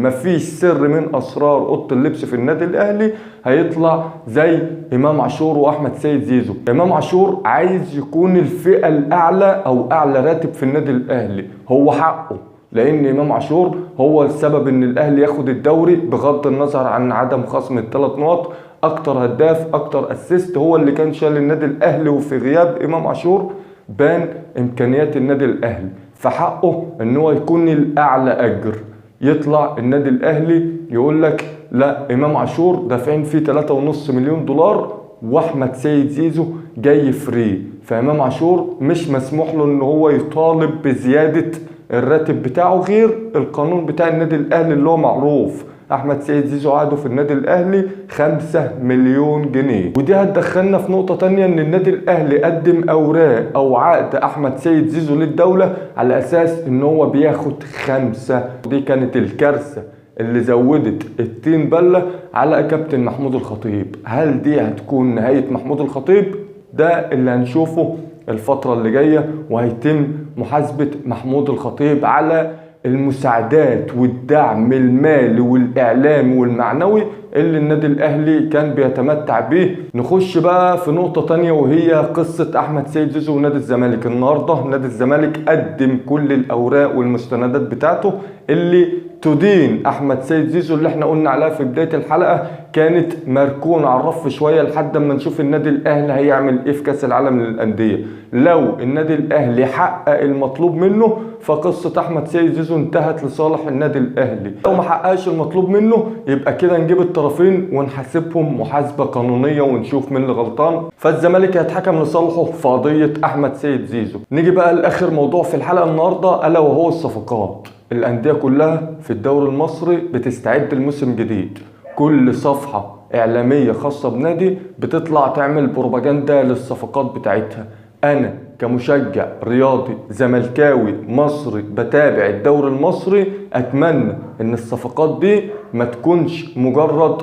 مفيش سر من اسرار اوضه اللبس في النادي الاهلي هيطلع زي امام عاشور واحمد سيد زيزو. امام عاشور عايز يكون الفئه الاعلى او اعلى راتب في النادي الاهلي، هو حقه، لان امام عاشور هو السبب ان الاهلي ياخد الدوري بغض النظر عن عدم خصم ال3 نقط. اكتر هداف، اكتر اسيست، هو اللي كان شال النادي الاهلي، وفي غياب امام عاشور بان امكانيات النادي الاهلي، فحقه ان هو يكون الاعلى اجر. يطلع النادي الاهلي يقول لك لا، امام عاشور دافعين فيه 3.5 مليون دولار واحمد سيد زيزو جاي فري، فامام عاشور مش مسموح له ان هو يطالب بزياده الراتب بتاعه غير القانون بتاع النادي الاهلي اللي هو معروف. احمد سيد زيزو عقده في النادي الاهلي 5 مليون جنيه. ودي هتدخلنا في نقطة تانية، ان النادي الاهلي قدم اوراق او عقد احمد سيد زيزو للدولة على اساس ان هو بياخد 5. ودي كانت الكارثة اللي زودت الطين بلة على كابتن محمود الخطيب. هل دي هتكون نهاية محمود الخطيب؟ ده اللي هنشوفه الفترة اللي جاية، وهيتم محاسبة محمود الخطيب على المساعدات والدعم المالي والإعلامي والمعنوي اللي النادي الأهلي كان بيتمتع به. نخش بقى في نقطة تانية، وهي قصة أحمد سيد زيزو ونادي الزمالك. النهاردة نادي الزمالك قدم كل الأوراق والمستندات بتاعته اللي تدين أحمد سيد زيزو، اللي احنا قلنا عليها في بداية الحلقة كانت مركونة على الرف شوية لحد ما نشوف النادي الأهلي هيعمل ايه في كأس العالم للأندية. لو النادي الأهلي حقق المطلوب منه فقصة أحمد سيد زيزو انتهت لصالح النادي الأهلي، لو ما حققش المطلوب منه يبقى كده نجيب الطرفين ونحاسبهم محاسبة قانونية ونشوف مين اللي غلطان. فالزمالك هيتحكم لصالحه في قضية أحمد سيد زيزو. نيجي بقى لآخر موضوع في الحلقة النهاردة، ألا وهو الصفقات. الأندية كلها في الدوري المصري بتستعد لموسم جديد، كل صفحة إعلامية خاصة بنادي بتطلع تعمل بروباجندا للصفقات بتاعتها. أنا كمشجع رياضي زملكاوي مصري بتابع الدوري المصري أتمنى إن الصفقات دي ما تكونش مجرد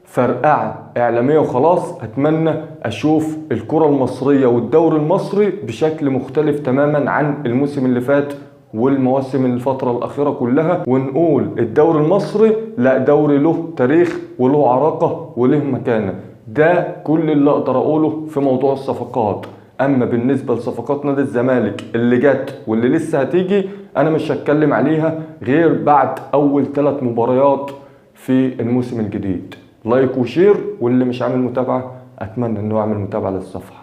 فرقعة إعلامية وخلاص. أتمنى أشوف الكرة المصرية والدوري المصري بشكل مختلف تماما عن الموسم اللي فات والمواسم الفترة الأخيرة كلها، ونقول الدوري المصري لا، دوري له تاريخ وله عراقة وله مكانة. ده كل اللي أقدر أقوله في موضوع الصفقات. أما بالنسبة لصفقات نادي الزمالك اللي جت واللي لسه هتيجي، أنا مش هتكلم عليها غير بعد أول 3 مباريات في الموسم الجديد. لايك وشير، واللي مش عامل متابعة أتمنى أنه يعمل متابعة للصفحة.